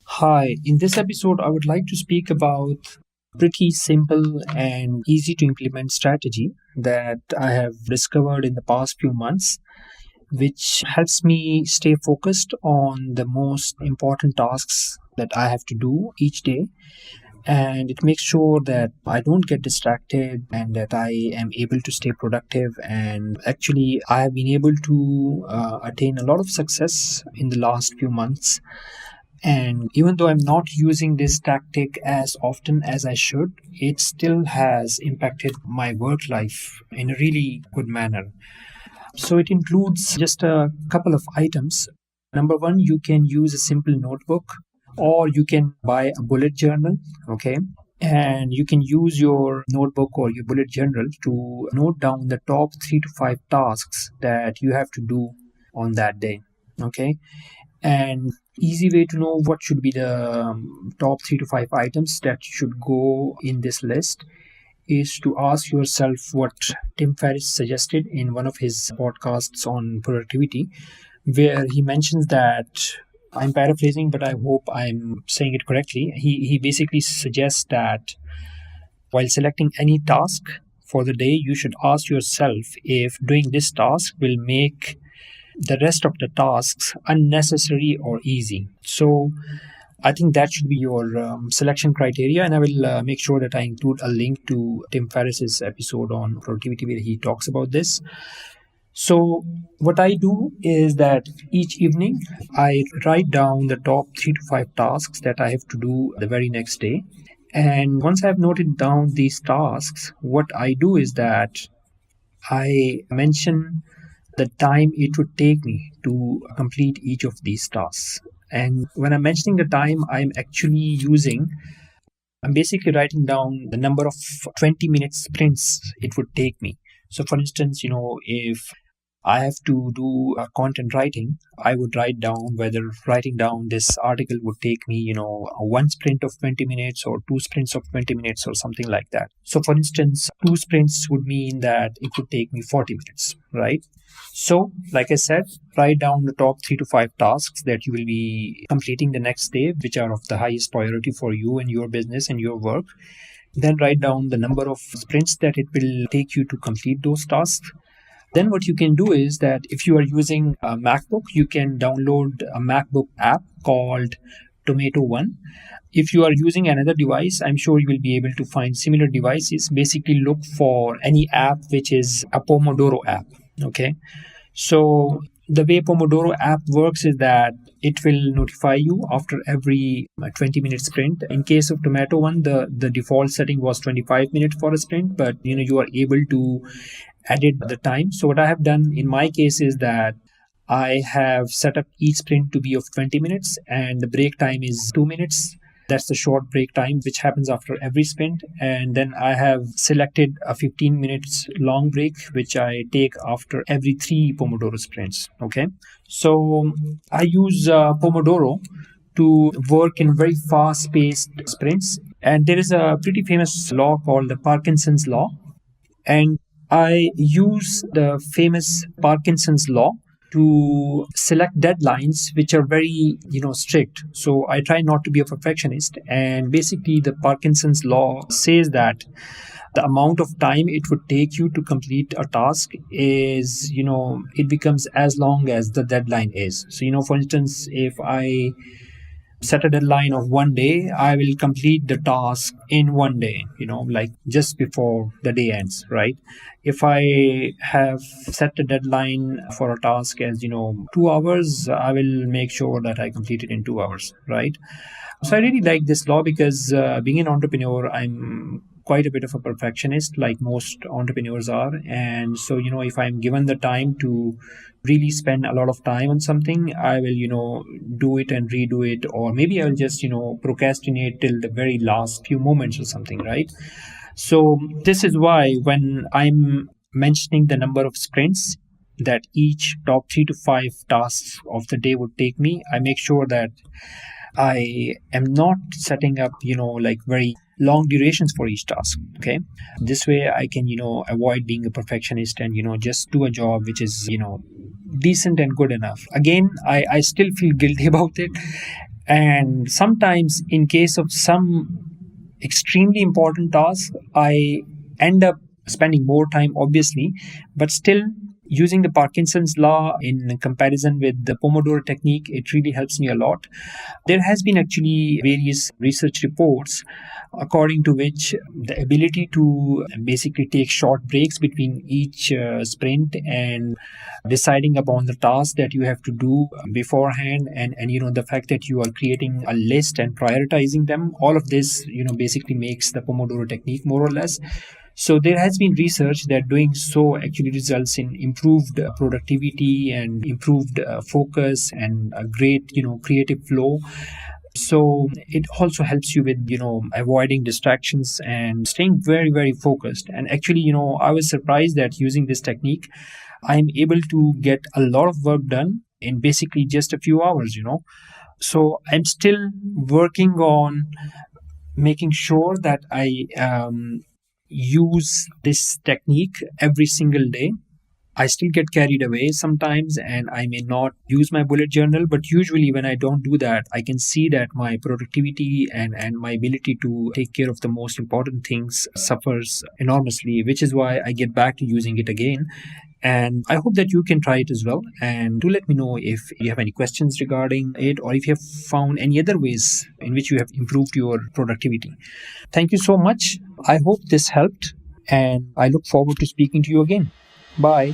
Hi, in this episode, I would like to speak about a pretty simple and easy to implement strategy that I have discovered in the past few months, which helps me stay focused on the most important tasks that I have to do each day. And it makes sure that I don't get distracted and that I am able to stay productive. And actually, I have been able to attain a lot of success in the last few months, and even though I'm not using this tactic as often as I should, it still has impacted my work life in a really good manner. So it includes just a couple of items. Number one, you can use a simple notebook or you can buy a bullet journal, okay? And you can use your notebook or your bullet journal to note down the top 3 to 5 tasks that you have to do on that day, okay? And easy way to know what should be the top 3 to 5 items that should go in this list is to ask yourself what Tim Ferriss suggested in one of his podcasts on productivity, where he mentions that, I'm paraphrasing, but I hope I'm saying it correctly. He basically suggests that while selecting any task for the day, you should ask yourself if doing this task will make the rest of the tasks unnecessary or easy. So I think that should be your selection criteria, and I will make sure that I include a link to Tim Ferriss's episode on productivity where he talks about this. So what I do is that each evening I write down the top 3 to 5 tasks that I have to do the very next day. And once I've noted down these tasks, what I do is that I mention the time it would take me to complete each of these tasks. And when I'm mentioning the time, I'm basically writing down the number of 20-minute sprints it would take me. So, for instance, if I have to do content writing, I would write down whether writing down this article would take me, one sprint of 20 minutes or two sprints of 20 minutes or something like that. So, for instance, two sprints would mean that it would take me 40 minutes, right? So, like I said, write down the top 3 to 5 tasks that you will be completing the next day, which are of the highest priority for you and your business and your work. Then write down the number of sprints that it will take you to complete those tasks. Then what you can do is that if you are using a MacBook, you can download a MacBook app called Tomato One. If you are using another device, I'm sure you will be able to find similar devices. Basically, look for any app which is a Pomodoro app. Okay. So the way Pomodoro app works is that it will notify you after every 20-minute sprint. In case of Tomato One, the default setting was 25 minutes for a sprint, but you are able to edit the time. So what I have done in my case is that I have set up each sprint to be of 20 minutes and the break time is 2 minutes. That's the short break time which happens after every sprint. And then I have selected a 15 minutes long break which I take after every 3 Pomodoro sprints. Okay. So I use Pomodoro to work in very fast paced sprints. And there is a pretty famous law called the Parkinson's law. And I use the famous Parkinson's law to select deadlines which are very strict. So I try not to be a perfectionist, and basically the Parkinson's law says that the amount of time it would take you to complete a task is it becomes as long as the deadline is. So for instance, if I set a deadline of one day, I will complete the task in one day, like just before the day ends, right? If I have set a deadline for a task as, 2 hours, I will make sure that I complete it in 2 hours, right? So I really like this law because being an entrepreneur, I'm quite a bit of a perfectionist, like most entrepreneurs are. And so, if I'm given the time to really spend a lot of time on something, I will, do it and redo it, or maybe I'll just, procrastinate till the very last few moments or something, right? So this is why when I'm mentioning the number of sprints that each top 3 to 5 tasks of the day would take me, I make sure that I am not setting up, like very long durations for each task. Okay, this way I can avoid being a perfectionist and just do a job which is decent and good enough. Again, I still feel guilty about it, and sometimes in case of some extremely important tasks, I end up spending more time, obviously, but still using the Parkinson's law in comparison with the Pomodoro technique, it really helps me a lot. There has been actually various research reports according to which the ability to basically take short breaks between each sprint and deciding upon the task that you have to do beforehand, and the fact that you are creating a list and prioritizing them, all of this basically makes the Pomodoro technique more or less. So there has been research that doing so actually results in improved productivity and improved focus and a great creative flow. So it also helps you with avoiding distractions and staying very, very focused. And actually I was surprised that using this technique I'm able to get a lot of work done in basically just a few hours. So I'm still working on making sure that I use this technique every single day. I still get carried away sometimes and I may not use my bullet journal, but usually when I don't do that, I can see that my productivity and my ability to take care of the most important things suffers enormously, which is why I get back to using it again. And I hope that you can try it as well. And do let me know if you have any questions regarding it or if you have found any other ways in which you have improved your productivity. Thank you so much. I hope this helped and I look forward to speaking to you again. Bye.